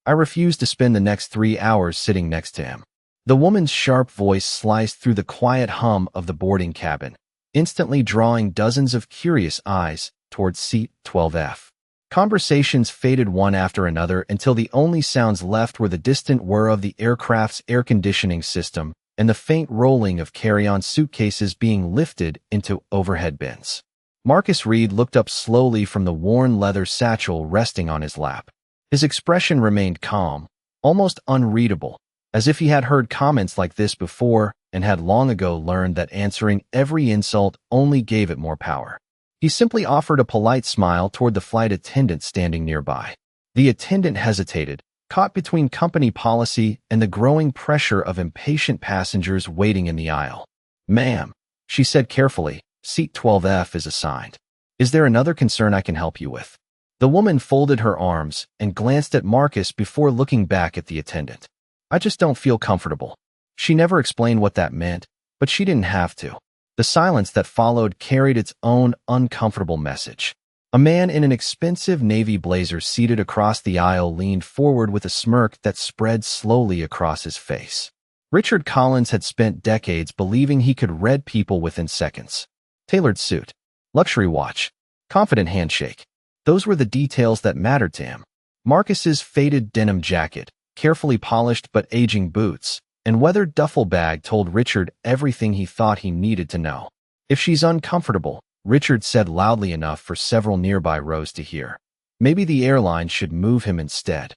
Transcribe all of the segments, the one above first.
I refuse to spend the next 3 hours sitting next to him. The woman's sharp voice sliced through the quiet hum of the boarding cabin, instantly drawing dozens of curious eyes towards seat 12F. Conversations faded one after another until the only sounds left were the distant whir of the aircraft's air conditioning system and the faint rolling of carry-on suitcases being lifted into overhead bins. Marcus Reed looked up slowly from the worn leather satchel resting on his lap. His expression remained calm, almost unreadable, as if he had heard comments like this before and had long ago learned that answering every insult only gave it more power. He simply offered a polite smile toward the flight attendant standing nearby. The attendant hesitated, caught between company policy and the growing pressure of impatient passengers waiting in the aisle. "Ma'am," she said carefully, "seat 12F is assigned. Is there another concern I can help you with?" The woman folded her arms and glanced at Marcus before looking back at the attendant. "I just don't feel comfortable." She never explained what that meant, but she didn't have to. The silence that followed carried its own uncomfortable message. A man in an expensive navy blazer seated across the aisle leaned forward with a smirk that spread slowly across his face. Richard Collins had spent decades believing he could read people within seconds. Tailored suit, luxury watch, confident handshake. Those were the details that mattered to him. Marcus's faded denim jacket, carefully polished but aging boots, and weathered duffel bag told Richard everything he thought he needed to know. "If she's uncomfortable," Richard said loudly enough for several nearby rows to hear, "maybe the airline should move him instead."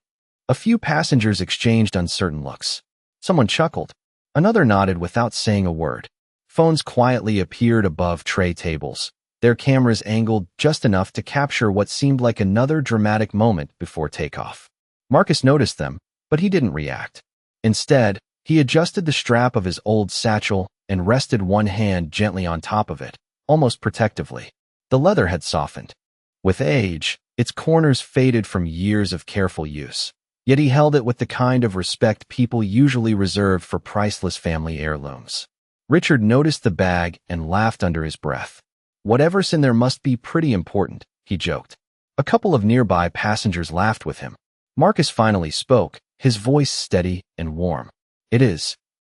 A few passengers exchanged uncertain looks. Someone chuckled. Another nodded without saying a word. Phones quietly appeared above tray tables, their cameras angled just enough to capture what seemed like another dramatic moment before takeoff. Marcus noticed them, but he didn't react. Instead, he adjusted the strap of his old satchel and rested one hand gently on top of it, almost protectively. The leather had softened. With age, its corners faded from years of careful use. Yet he held it with the kind of respect people usually reserved for priceless family heirlooms. Richard noticed the bag and laughed under his breath. "Whatever's in there must be pretty important," he joked. A couple of nearby passengers laughed with him. Marcus finally spoke, his voice steady and warm. "It is.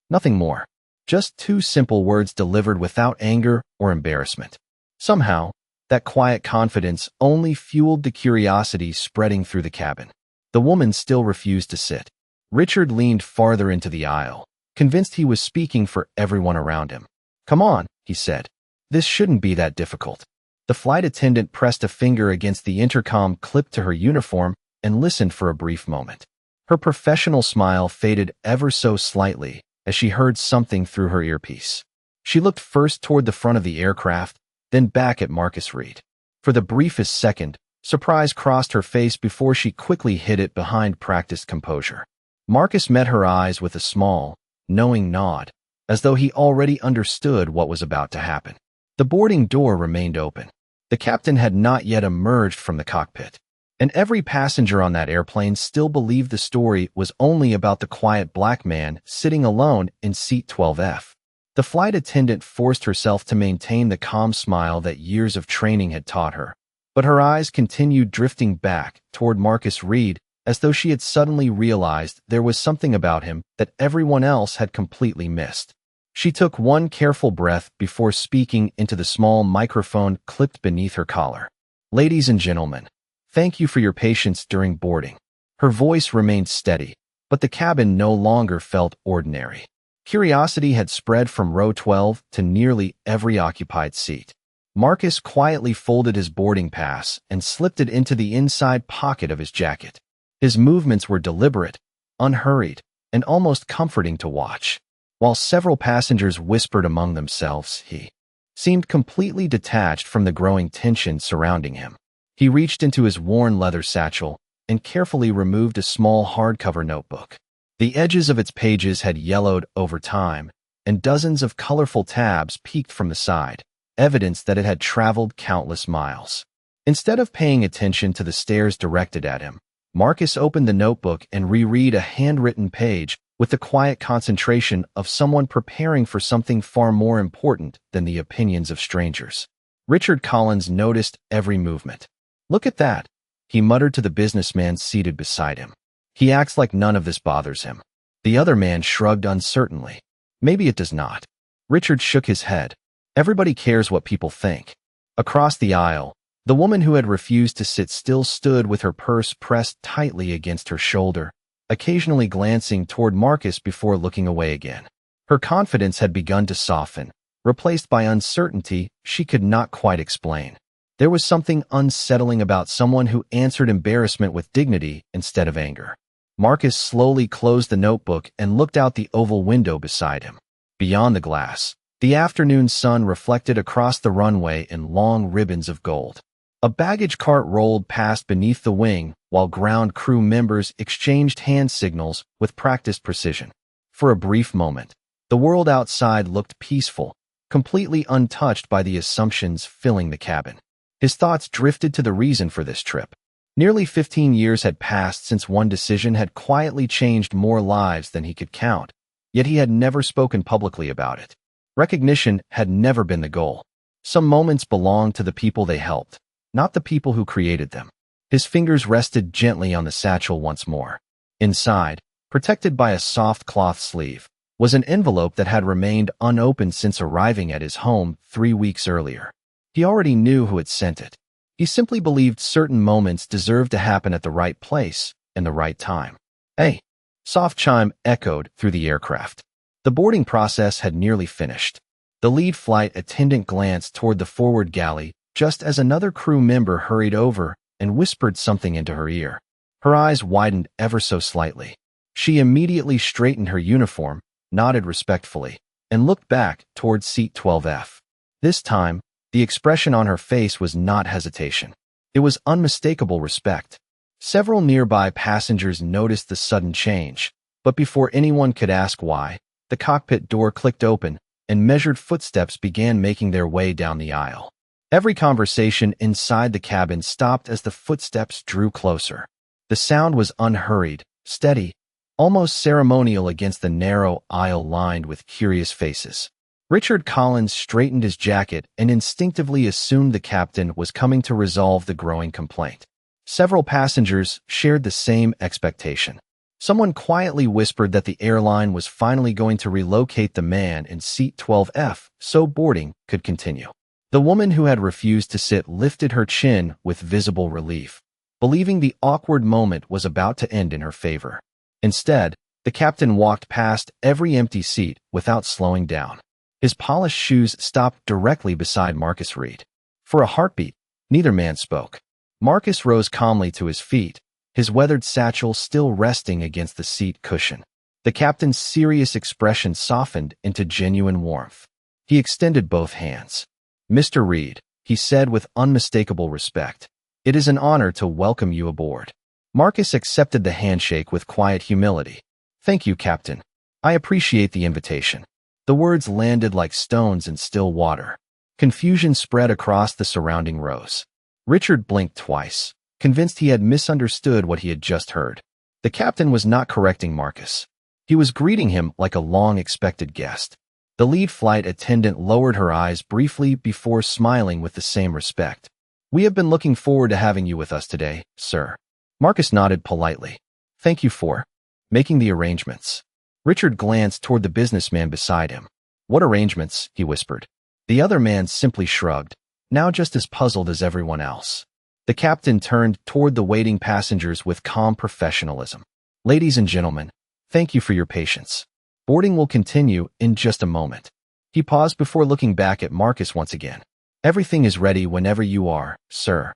Nothing more." Just two simple words delivered without anger or embarrassment. Somehow, that quiet confidence only fueled the curiosity spreading through the cabin. The woman still refused to sit. Richard leaned farther into the aisle, convinced he was speaking for everyone around him. "Come on," he said. "This shouldn't be that difficult." The flight attendant pressed a finger against the intercom clipped to her uniform and listened for a brief moment. Her professional smile faded ever so slightly as she heard something through her earpiece. She looked first toward the front of the aircraft, then back at Marcus Reed. For the briefest second, surprise crossed her face before she quickly hid it behind practiced composure. Marcus met her eyes with a small, knowing nod, as though he already understood what was about to happen. The boarding door remained open. The captain had not yet emerged from the cockpit, and every passenger on that airplane still believed the story was only about the quiet black man sitting alone in seat 12F. The flight attendant forced herself to maintain the calm smile that years of training had taught her, but her eyes continued drifting back toward Marcus Reed as though she had suddenly realized there was something about him that everyone else had completely missed. She took one careful breath before speaking into the small microphone clipped beneath her collar. "Ladies and gentlemen, thank you for your patience during boarding." Her voice remained steady, but the cabin no longer felt ordinary. Curiosity had spread from row 12 to nearly every occupied seat. Marcus quietly folded his boarding pass and slipped it into the inside pocket of his jacket. His movements were deliberate, unhurried, and almost comforting to watch. While several passengers whispered among themselves, he seemed completely detached from the growing tension surrounding him. He reached into his worn leather satchel and carefully removed a small hardcover notebook. The edges of its pages had yellowed over time, and dozens of colorful tabs peeked from the side, evidence that it had traveled countless miles. Instead of paying attention to the stares directed at him, Marcus opened the notebook and reread a handwritten page with the quiet concentration of someone preparing for something far more important than the opinions of strangers. Richard Collins noticed every movement. "Look at that," he muttered to the businessman seated beside him. He acts like none of this bothers him. The other man shrugged uncertainly. Maybe it does not. Richard shook his head. Everybody cares what people think. Across the aisle, the woman who had refused to sit still stood with her purse pressed tightly against her shoulder, occasionally glancing toward Marcus before looking away again. Her confidence had begun to soften, replaced by uncertainty she could not quite explain. There was something unsettling about someone who answered embarrassment with dignity instead of anger. Marcus slowly closed the notebook and looked out the oval window beside him. Beyond the glass, the afternoon sun reflected across the runway in long ribbons of gold. A baggage cart rolled past beneath the wing, while ground crew members exchanged hand signals with practiced precision. For a brief moment, the world outside looked peaceful, completely untouched by the assumptions filling the cabin. His thoughts drifted to the reason for this trip. Nearly 15 years had passed since one decision had quietly changed more lives than he could count, yet he had never spoken publicly about it. Recognition had never been the goal. Some moments belonged to the people they helped, not the people who created them. His fingers rested gently on the satchel once more. Inside, protected by a soft cloth sleeve, was an envelope that had remained unopened since arriving at his home 3 weeks earlier. He already knew who had sent it. He simply believed certain moments deserved to happen at the right place and the right time. "Hey!" Soft chime echoed through the aircraft. The boarding process had nearly finished. The lead flight attendant glanced toward the forward galley just as another crew member hurried over and whispered something into her ear. Her eyes widened ever so slightly. She immediately straightened her uniform, nodded respectfully, and looked back toward seat 12F. This time, the expression on her face was not hesitation. It was unmistakable respect. Several nearby passengers noticed the sudden change, but before anyone could ask why, the cockpit door clicked open and measured footsteps began making their way down the aisle. Every conversation inside the cabin stopped as the footsteps drew closer. The sound was unhurried, steady, almost ceremonial against the narrow aisle lined with curious faces. Richard Collins straightened his jacket and instinctively assumed the captain was coming to resolve the growing complaint. Several passengers shared the same expectation. Someone quietly whispered that the airline was finally going to relocate the man in seat 12F so boarding could continue. The woman who had refused to sit lifted her chin with visible relief, believing the awkward moment was about to end in her favor. Instead, the captain walked past every empty seat without slowing down. His polished shoes stopped directly beside Marcus Reed. For a heartbeat, neither man spoke. Marcus rose calmly to his feet, his weathered satchel still resting against the seat cushion. The captain's serious expression softened into genuine warmth. He extended both hands. "Mr. Reed," he said with unmistakable respect, "it is an honor to welcome you aboard." Marcus accepted the handshake with quiet humility. "Thank you, Captain. I appreciate the invitation." The words landed like stones in still water. Confusion spread across the surrounding rows. Richard blinked twice, convinced he had misunderstood what he had just heard. The captain was not correcting Marcus. He was greeting him like a long-expected guest. The lead flight attendant lowered her eyes briefly before smiling with the same respect. "We have been looking forward to having you with us today, sir." Marcus nodded politely. "Thank you for making the arrangements." Richard glanced toward the businessman beside him. "What arrangements?" he whispered. The other man simply shrugged, now just as puzzled as everyone else. The captain turned toward the waiting passengers with calm professionalism. "Ladies and gentlemen, thank you for your patience. Boarding will continue in just a moment." He paused before looking back at Marcus once again. "Everything is ready whenever you are, sir."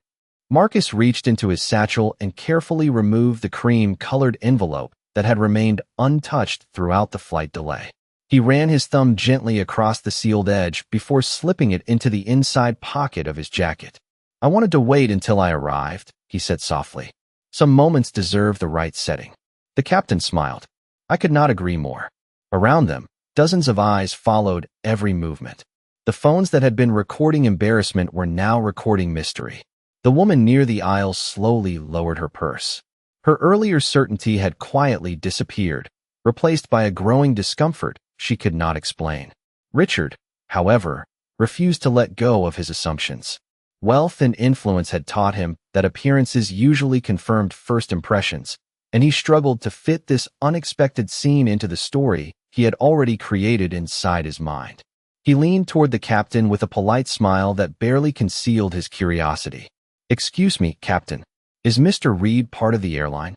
Marcus reached into his satchel and carefully removed the cream-colored envelope that had remained untouched throughout the flight delay. He ran his thumb gently across the sealed edge before slipping it into the inside pocket of his jacket. "I wanted to wait until I arrived," he said softly. "Some moments deserve the right setting." The captain smiled. "I could not agree more." Around them, dozens of eyes followed every movement. The phones that had been recording embarrassment were now recording mystery. The woman near the aisle slowly lowered her purse. Her earlier certainty had quietly disappeared, replaced by a growing discomfort she could not explain. Richard, however, refused to let go of his assumptions. Wealth and influence had taught him that appearances usually confirmed first impressions, and he struggled to fit this unexpected scene into the story he had already created inside his mind. He leaned toward the captain with a polite smile that barely concealed his curiosity. "Excuse me, Captain. Is Mr. Reed part of the airline?"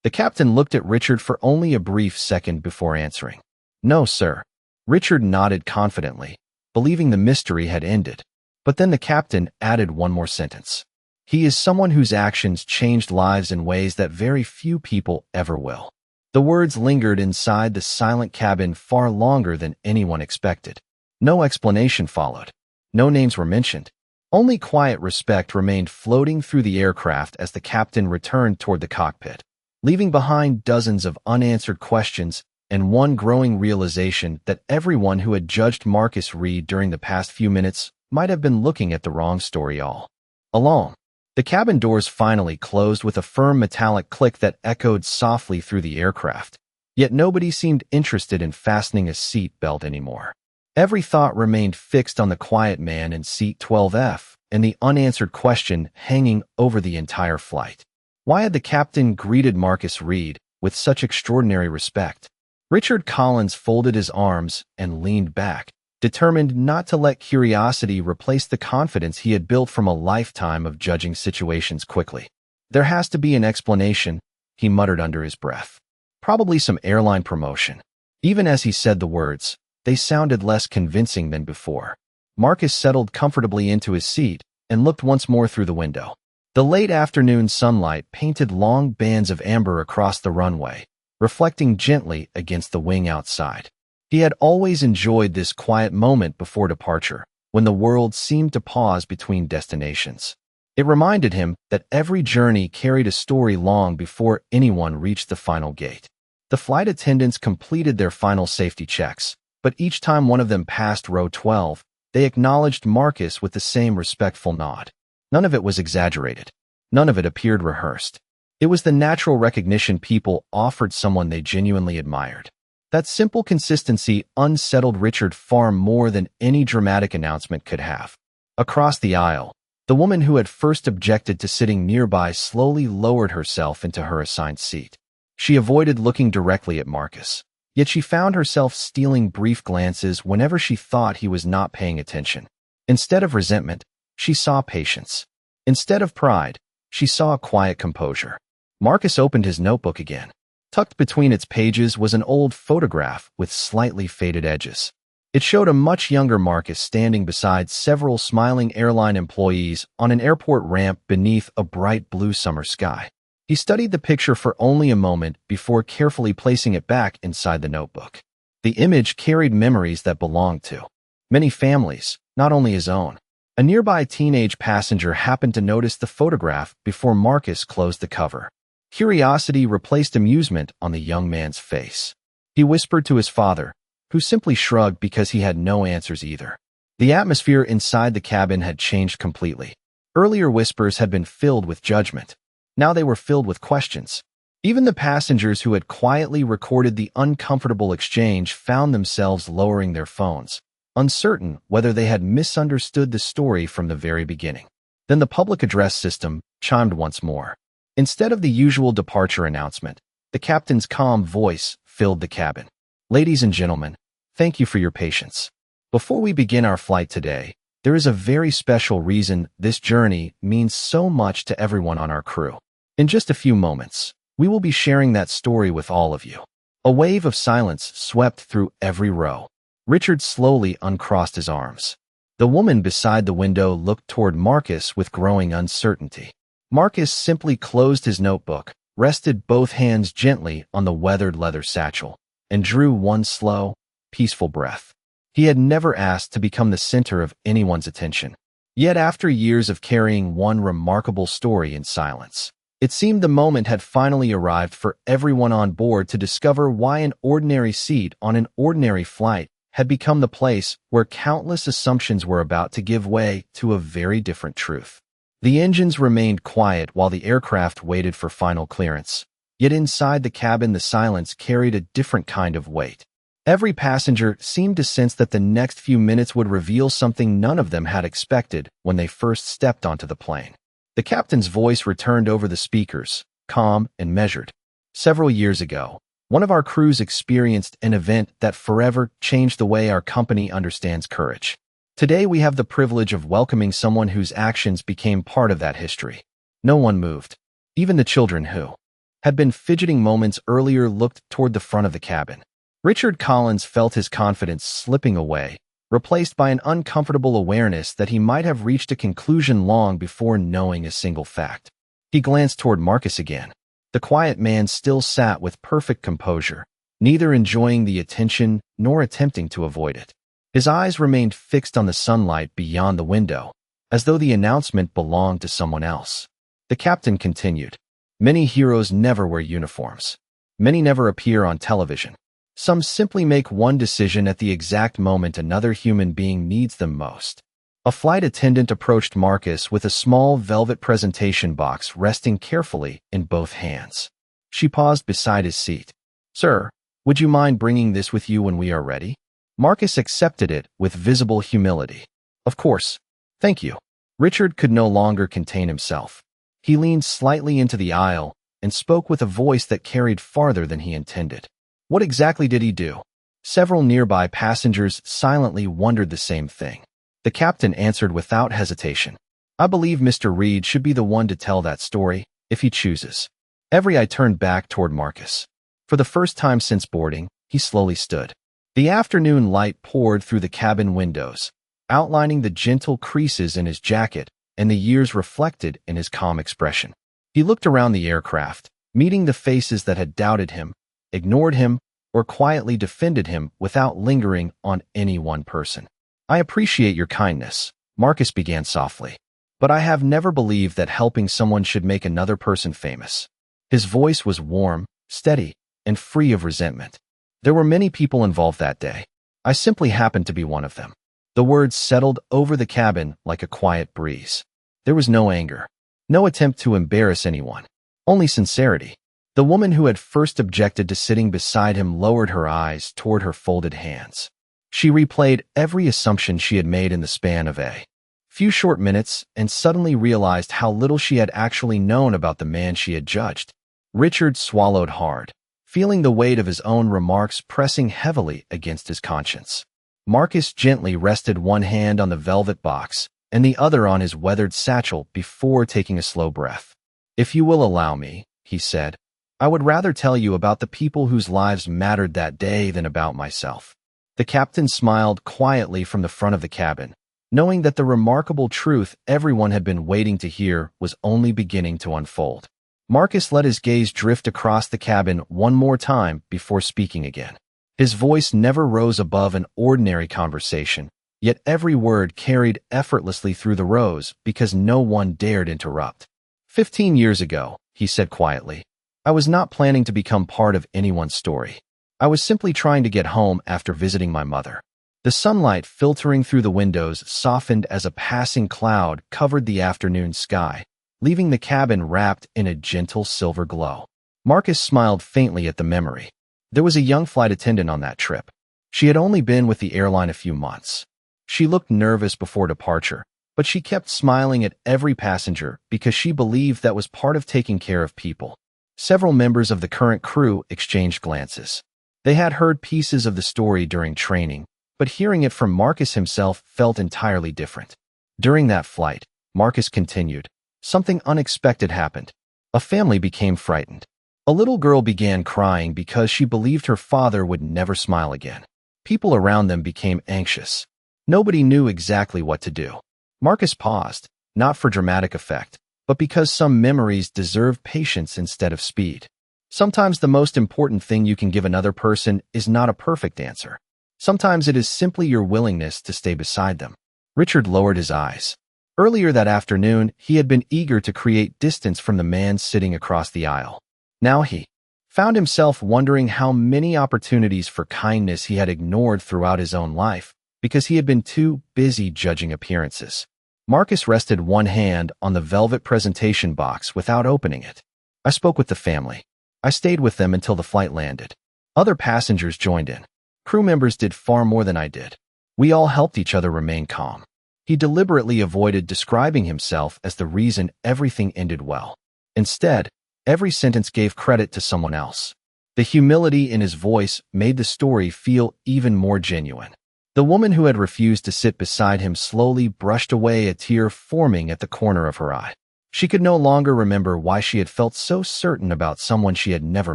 The captain looked at Richard for only a brief second before answering. "No, sir." Richard nodded confidently, believing the mystery had ended. But then the captain added one more sentence. "He is someone whose actions changed lives in ways that very few people ever will." The words lingered inside the silent cabin far longer than anyone expected. No explanation followed. No names were mentioned. Only quiet respect remained floating through the aircraft as the captain returned toward the cockpit, leaving behind dozens of unanswered questions and one growing realization that everyone who had judged Marcus Reed during the past few minutes might have been looking at the wrong story all along. The cabin doors finally closed with a firm metallic click that echoed softly through the aircraft, yet nobody seemed interested in fastening a seat belt anymore. Every thought remained fixed on the quiet man in seat 12F and the unanswered question hanging over the entire flight. Why had the captain greeted Marcus Reed with such extraordinary respect? Richard Collins folded his arms and leaned back, determined not to let curiosity replace the confidence he had built from a lifetime of judging situations quickly. "There has to be an explanation," he muttered under his breath. "Probably some airline promotion." Even as he said the words, they sounded less convincing than before. Marcus settled comfortably into his seat and looked once more through the window. The late afternoon sunlight painted long bands of amber across the runway, reflecting gently against the wing outside. He had always enjoyed this quiet moment before departure, when the world seemed to pause between destinations. It reminded him that every journey carried a story long before anyone reached the final gate. The flight attendants completed their final safety checks, but each time one of them passed row 12, they acknowledged Marcus with the same respectful nod. None of it was exaggerated. None of it appeared rehearsed. It was the natural recognition people offered someone they genuinely admired. That simple consistency unsettled Richard far more than any dramatic announcement could have. Across the aisle, the woman who had first objected to sitting nearby slowly lowered herself into her assigned seat. She avoided looking directly at Marcus. Yet she found herself stealing brief glances whenever she thought he was not paying attention. Instead of resentment, she saw patience. Instead of pride, she saw a quiet composure. Marcus opened his notebook again. Tucked between its pages was an old photograph with slightly faded edges. It showed a much younger Marcus standing beside several smiling airline employees on an airport ramp beneath a bright blue summer sky. He studied the picture for only a moment before carefully placing it back inside the notebook. The image carried memories that belonged to many families, not only his own. A nearby teenage passenger happened to notice the photograph before Marcus closed the cover. Curiosity replaced amusement on the young man's face. He whispered to his father, who simply shrugged because he had no answers either. The atmosphere inside the cabin had changed completely. Earlier whispers had been filled with judgment. Now they were filled with questions. Even the passengers who had quietly recorded the uncomfortable exchange found themselves lowering their phones, uncertain whether they had misunderstood the story from the very beginning. Then the public address system chimed once more. Instead of the usual departure announcement, the captain's calm voice filled the cabin. "Ladies and gentlemen, thank you for your patience. Before we begin our flight today, there is a very special reason this journey means so much to everyone on our crew. In just a few moments, we will be sharing that story with all of you." A wave of silence swept through every row. Richard slowly uncrossed his arms. The woman beside the window looked toward Marcus with growing uncertainty. Marcus simply closed his notebook, rested both hands gently on the weathered leather satchel, and drew one slow, peaceful breath. He had never asked to become the center of anyone's attention. Yet after years of carrying one remarkable story in silence, it seemed the moment had finally arrived for everyone on board to discover why an ordinary seat on an ordinary flight had become the place where countless assumptions were about to give way to a very different truth. The engines remained quiet while the aircraft waited for final clearance. Yet inside the cabin, the silence carried a different kind of weight. Every passenger seemed to sense that the next few minutes would reveal something none of them had expected when they first stepped onto the plane. The captain's voice returned over the speakers, calm and measured. Several years ago, one of our crews experienced an event that forever changed the way our company understands courage. Today we have the privilege of welcoming someone whose actions became part of that history. No one moved. Even the children who had been fidgeting moments earlier looked toward the front of the cabin. Richard Collins felt his confidence slipping away, replaced by an uncomfortable awareness that he might have reached a conclusion long before knowing a single fact. He glanced toward Marcus again. The quiet man still sat with perfect composure, neither enjoying the attention nor attempting to avoid it. His eyes remained fixed on the sunlight beyond the window, as though the announcement belonged to someone else. The captain continued, "Many heroes never wear uniforms. Many never appear on television. Some simply make one decision at the exact moment another human being needs them most." A flight attendant approached Marcus with a small velvet presentation box resting carefully in both hands. She paused beside his seat. "Sir, would you mind bringing this with you when we are ready?" Marcus accepted it with visible humility. "Of course. Thank you." Richard could no longer contain himself. He leaned slightly into the aisle and spoke with a voice that carried farther than he intended. What exactly did he do? Several nearby passengers silently wondered the same thing. The captain answered without hesitation. "I believe Mr. Reed should be the one to tell that story, if he chooses." Every eye turned back toward Marcus. For the first time since boarding, he slowly stood. The afternoon light poured through the cabin windows, outlining the gentle creases in his jacket and the years reflected in his calm expression. He looked around the aircraft, meeting the faces that had doubted him, ignored him, or quietly defended him without lingering on any one person. "I appreciate your kindness," Marcus began softly, "but I have never believed that helping someone should make another person famous." His voice was warm, steady, and free of resentment. "There were many people involved that day. I simply happened to be one of them." The words settled over the cabin like a quiet breeze. There was no anger, no attempt to embarrass anyone, only sincerity. The woman who had first objected to sitting beside him lowered her eyes toward her folded hands. She replayed every assumption she had made in the span of a few short minutes and suddenly realized how little she had actually known about the man she had judged. Richard swallowed hard, feeling the weight of his own remarks pressing heavily against his conscience. Marcus gently rested one hand on the velvet box and the other on his weathered satchel before taking a slow breath. "If you will allow me," he said, "I would rather tell you about the people whose lives mattered that day than about myself." The captain smiled quietly from the front of the cabin, knowing that the remarkable truth everyone had been waiting to hear was only beginning to unfold. Marcus let his gaze drift across the cabin one more time before speaking again. His voice never rose above an ordinary conversation, yet every word carried effortlessly through the rows because no one dared interrupt. 15 years ago, he said quietly, I was not planning to become part of anyone's story. I was simply trying to get home after visiting my mother. The sunlight filtering through the windows softened as a passing cloud covered the afternoon sky, leaving the cabin wrapped in a gentle silver glow. Marcus smiled faintly at the memory. There was a young flight attendant on that trip. She had only been with the airline a few months. She looked nervous before departure, but she kept smiling at every passenger because she believed that was part of taking care of people. Several members of the current crew exchanged glances. They had heard pieces of the story during training, but hearing it from Marcus himself felt entirely different. During that flight, Marcus continued, something unexpected happened. A family became frightened. A little girl began crying because she believed her father would never smile again. People around them became anxious. Nobody knew exactly what to do. Marcus paused, not for dramatic effect, but because some memories deserve patience instead of speed. Sometimes the most important thing you can give another person is not a perfect answer. Sometimes it is simply your willingness to stay beside them. Richard lowered his eyes. Earlier that afternoon, he had been eager to create distance from the man sitting across the aisle. Now he found himself wondering how many opportunities for kindness he had ignored throughout his own life because he had been too busy judging appearances. Marcus rested one hand on the velvet presentation box without opening it. I spoke with the family. I stayed with them until the flight landed. Other passengers joined in. Crew members did far more than I did. We all helped each other remain calm. He deliberately avoided describing himself as the reason everything ended well. Instead, Every sentence gave credit to someone else. The humility in his voice made the story feel even more genuine. The woman who had refused to sit beside him slowly brushed away a tear forming at the corner of her eye. She could no longer remember why she had felt so certain about someone she had never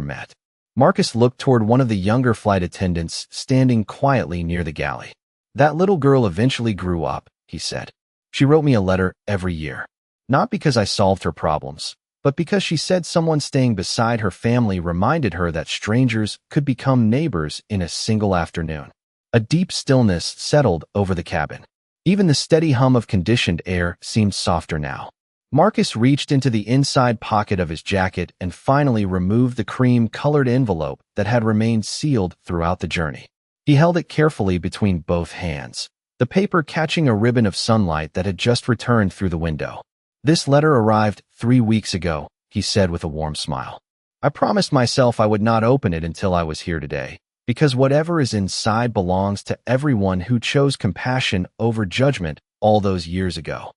met. Marcus looked toward one of the younger flight attendants standing quietly near the galley. "That little girl eventually grew up," he said. "She wrote me a letter every year. Not because I solved her problems, but because she said someone staying beside her family reminded her that strangers could become neighbors in a single afternoon." A deep stillness settled over the cabin. Even the steady hum of conditioned air seemed softer now. Marcus reached into the inside pocket of his jacket and finally removed the cream-colored envelope that had remained sealed throughout the journey. He held it carefully between both hands, the paper catching a ribbon of sunlight that had just returned through the window. "This letter arrived 3 weeks ago," he said with a warm smile. "I promised myself I would not open it until I was here today, because whatever is inside belongs to everyone who chose compassion over judgment all those years ago."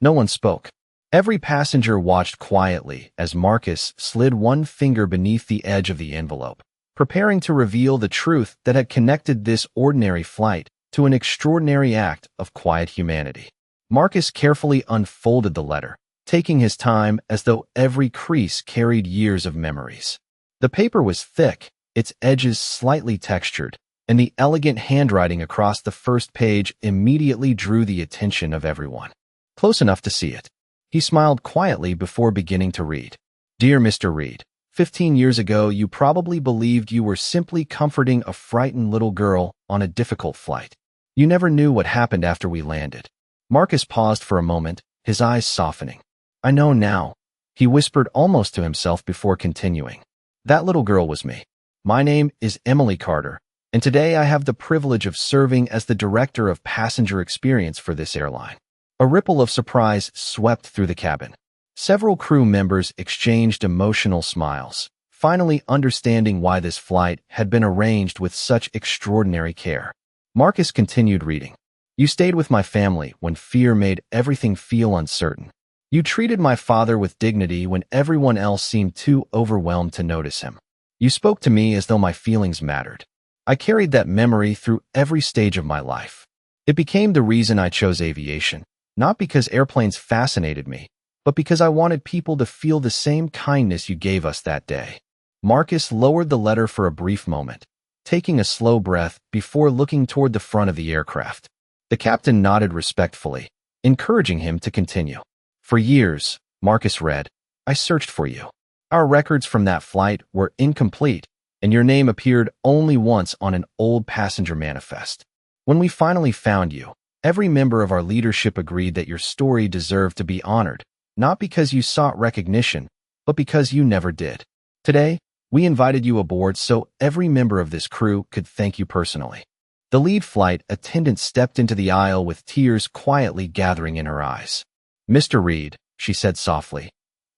No one spoke. Every passenger watched quietly as Marcus slid one finger beneath the edge of the envelope, preparing to reveal the truth that had connected this ordinary flight to an extraordinary act of quiet humanity. Marcus carefully unfolded the letter, taking his time as though every crease carried years of memories. The paper was thick, its edges slightly textured, and the elegant handwriting across the first page immediately drew the attention of everyone. Close enough to see it. He smiled quietly before beginning to read. "Dear Mr. Reed, 15 years ago you probably believed you were simply comforting a frightened little girl on a difficult flight. You never knew what happened after we landed." Marcus paused for a moment, his eyes softening. "I know now," he whispered almost to himself before continuing. "That little girl was me. My name is Emily Carter, and today I have the privilege of serving as the Director of Passenger Experience for this airline." A ripple of surprise swept through the cabin. Several crew members exchanged emotional smiles, finally understanding why this flight had been arranged with such extraordinary care. Marcus continued reading. "You stayed with my family when fear made everything feel uncertain. You treated my father with dignity when everyone else seemed too overwhelmed to notice him. You spoke to me as though my feelings mattered. I carried that memory through every stage of my life. It became the reason I chose aviation, not because airplanes fascinated me, but because I wanted people to feel the same kindness you gave us that day." Marcus lowered the letter for a brief moment, taking a slow breath before looking toward the front of the aircraft. The captain nodded respectfully, encouraging him to continue. "For years," Marcus read, "I searched for you. Our records from that flight were incomplete, and your name appeared only once on an old passenger manifest. When we finally found you, every member of our leadership agreed that your story deserved to be honored, not because you sought recognition, but because you never did. Today, we invited you aboard so every member of this crew could thank you personally." The lead flight attendant stepped into the aisle with tears quietly gathering in her eyes. "Mr. Reed," she said softly,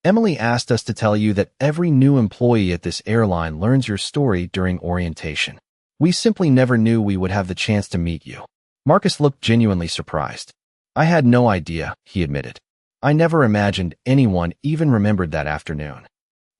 "Emily asked us to tell you that every new employee at this airline learns your story during orientation. We simply never knew we would have the chance to meet you." Marcus looked genuinely surprised. "I had no idea," he admitted. "I never imagined anyone even remembered that afternoon."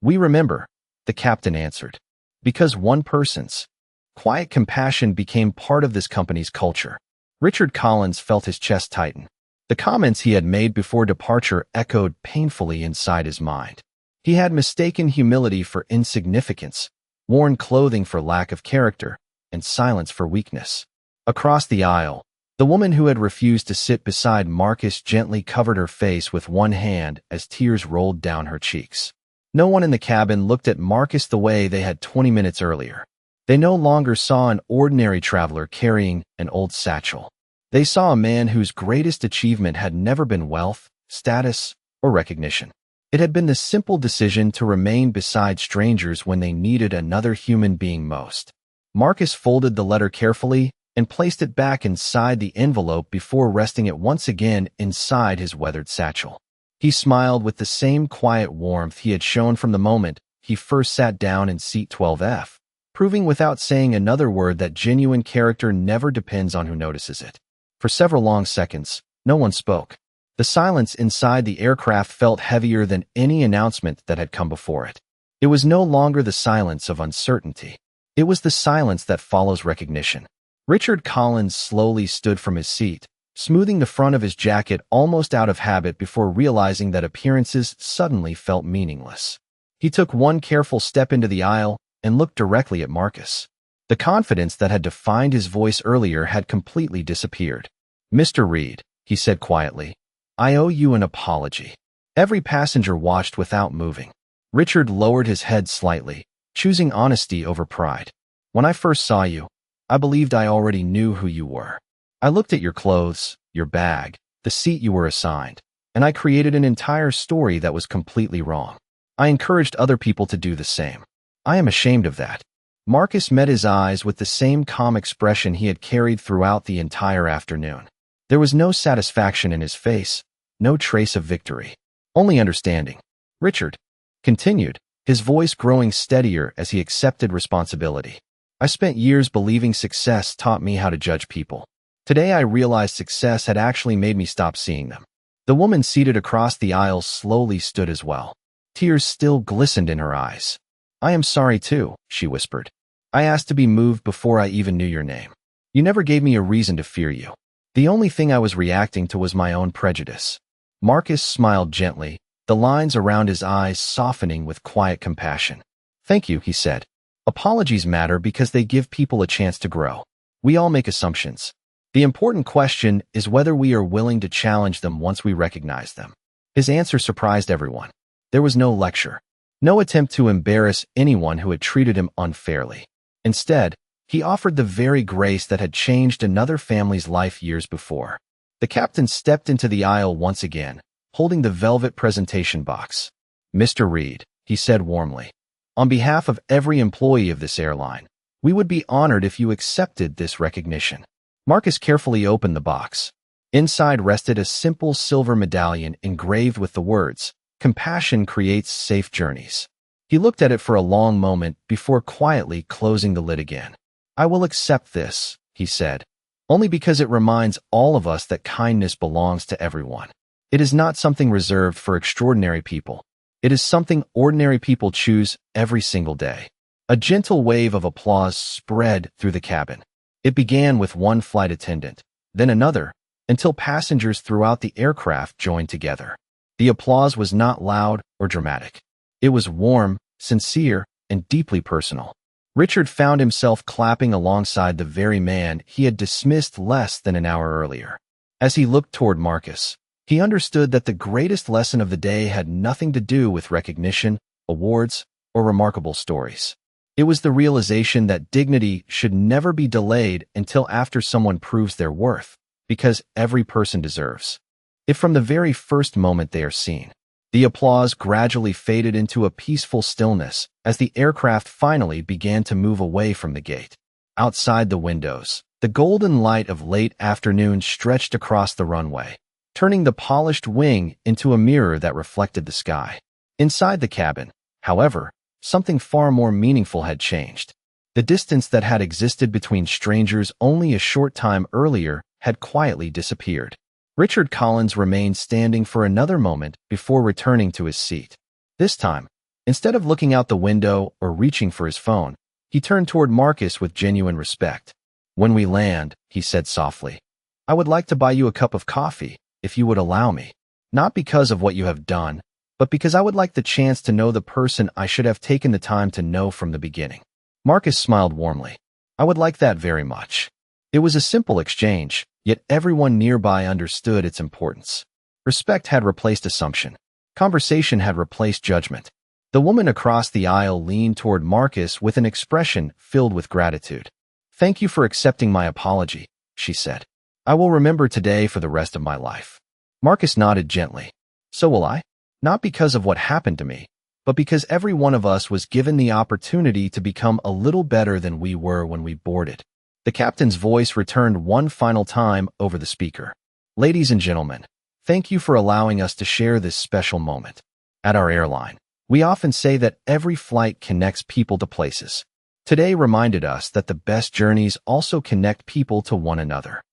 "We remember," the captain answered, "because one person's quiet compassion became part of this company's culture." Richard Collins felt his chest tighten. The comments he had made before departure echoed painfully inside his mind. He had mistaken humility for insignificance, worn clothing for lack of character, and silence for weakness. Across the aisle, the woman who had refused to sit beside Marcus gently covered her face with one hand as tears rolled down her cheeks. No one in the cabin looked at Marcus the way they had 20 minutes earlier. They no longer saw an ordinary traveler carrying an old satchel. They saw a man whose greatest achievement had never been wealth, status, or recognition. It had been the simple decision to remain beside strangers when they needed another human being most. Marcus folded the letter carefully and placed it back inside the envelope before resting it once again inside his weathered satchel. He smiled with the same quiet warmth he had shown from the moment he first sat down in seat 12F, proving without saying another word that genuine character never depends on who notices it. For several long seconds, no one spoke. The silence inside the aircraft felt heavier than any announcement that had come before it. It was no longer the silence of uncertainty. It was the silence that follows recognition. Richard Collins slowly stood from his seat, smoothing the front of his jacket almost out of habit before realizing that appearances suddenly felt meaningless. He took one careful step into the aisle and looked directly at Marcus. The confidence that had defined his voice earlier had completely disappeared. "Mr. Reed," he said quietly, "I owe you an apology." Every passenger watched without moving. Richard lowered his head slightly, choosing honesty over pride. "When I first saw you, I believed I already knew who you were. I looked at your clothes, your bag, the seat you were assigned, and I created an entire story that was completely wrong. I encouraged other people to do the same. I am ashamed of that." Marcus met his eyes with the same calm expression he had carried throughout the entire afternoon. There was no satisfaction in his face, no trace of victory, only understanding. Richard continued, his voice growing steadier as he accepted responsibility. "I spent years believing success taught me how to judge people. Today I realized success had actually made me stop seeing them." The woman seated across the aisle slowly stood as well. Tears still glistened in her eyes. "I am sorry too," she whispered. "I asked to be moved before I even knew your name. You never gave me a reason to fear you. The only thing I was reacting to was my own prejudice." Marcus smiled gently, the lines around his eyes softening with quiet compassion. "Thank you," he said. "Apologies matter because they give people a chance to grow. We all make assumptions. The important question is whether we are willing to challenge them once we recognize them." His answer surprised everyone. There was no lecture, no attempt to embarrass anyone who had treated him unfairly. Instead, he offered the very grace that had changed another family's life years before. The captain stepped into the aisle once again, holding the velvet presentation box. "Mr. Reed," he said warmly, "on behalf of every employee of this airline, we would be honored if you accepted this recognition." Marcus carefully opened the box. Inside rested a simple silver medallion engraved with the words, "Compassion creates safe journeys." He looked at it for a long moment before quietly closing the lid again. "I will accept this," he said, "only because it reminds all of us that kindness belongs to everyone. It is not something reserved for extraordinary people. It is something ordinary people choose every single day." A gentle wave of applause spread through the cabin. It began with one flight attendant, then another, until passengers throughout the aircraft joined together. The applause was not loud or dramatic. It was warm, sincere, and deeply personal. Richard found himself clapping alongside the very man he had dismissed less than an hour earlier. As he looked toward Marcus, he understood that the greatest lesson of the day had nothing to do with recognition, awards, or remarkable stories. It was the realization that dignity should never be delayed until after someone proves their worth, because every person deserves it from the very first moment they are seen. The applause gradually faded into a peaceful stillness as the aircraft finally began to move away from the gate. Outside the windows, the golden light of late afternoon stretched across the runway, turning the polished wing into a mirror that reflected the sky. Inside the cabin, however, something far more meaningful had changed. The distance that had existed between strangers only a short time earlier had quietly disappeared. Richard Collins remained standing for another moment before returning to his seat. This time, instead of looking out the window or reaching for his phone, he turned toward Marcus with genuine respect. "When we land," he said softly, "I would like to buy you a cup of coffee, if you would allow me. Not because of what you have done, but because I would like the chance to know the person I should have taken the time to know from the beginning." Marcus smiled warmly. "I would like that very much." It was a simple exchange, yet everyone nearby understood its importance. Respect had replaced assumption. Conversation had replaced judgment. The woman across the aisle leaned toward Marcus with an expression filled with gratitude. "Thank you for accepting my apology," she said. "I will remember today for the rest of my life." Marcus nodded gently. "So will I. Not because of what happened to me, but because every one of us was given the opportunity to become a little better than we were when we boarded." The captain's voice returned one final time over the speaker. "Ladies and gentlemen, thank you for allowing us to share this special moment. At our airline, we often say that every flight connects people to places. Today reminded us that the best journeys also connect people to one another.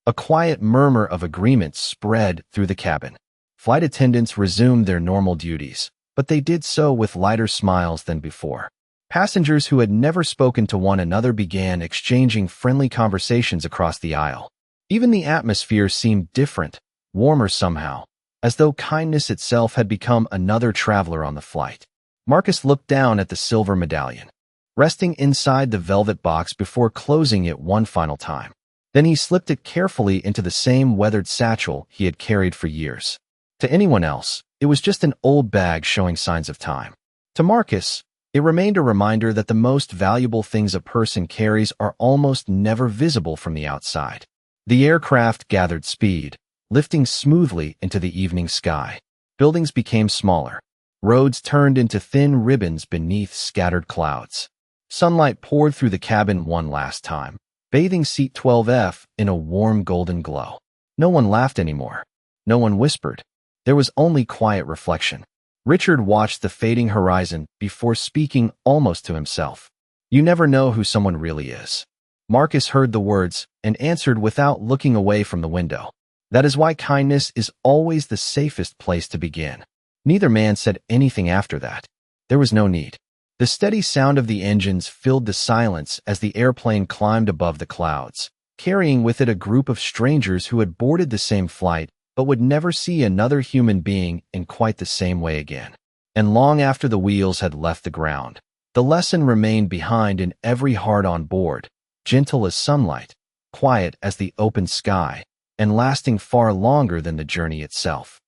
A quiet murmur of agreement spread through the cabin. Flight attendants resumed their normal duties, but they did so with lighter smiles than before. Passengers who had never spoken to one another began exchanging friendly conversations across the aisle. Even the atmosphere seemed different, warmer somehow, as though kindness itself had become another traveler on the flight. Marcus looked down at the silver medallion, resting inside the velvet box before closing it one final time. Then he slipped it carefully into the same weathered satchel he had carried for years. To anyone else, it was just an old bag showing signs of time. To Marcus, it remained a reminder that the most valuable things a person carries are almost never visible from the outside. The aircraft gathered speed, lifting smoothly into the evening sky. Buildings became smaller. Roads turned into thin ribbons beneath scattered clouds. Sunlight poured through the cabin one last time, bathing seat 12F in a warm golden glow. No one laughed anymore. No one whispered. There was only quiet reflection. Richard watched the fading horizon before speaking almost to himself. You never know who someone really is. Marcus heard the words and answered without looking away from the window. That is why kindness is always the safest place to begin. Neither man said anything after that. There was no need. The steady sound of the engines filled the silence as the airplane climbed above the clouds, carrying with it a group of strangers who had boarded the same flight but would never see another human being in quite the same way again. And long after the wheels had left the ground, the lesson remained behind in every heart on board, gentle as sunlight, quiet as the open sky, and lasting far longer than the journey itself.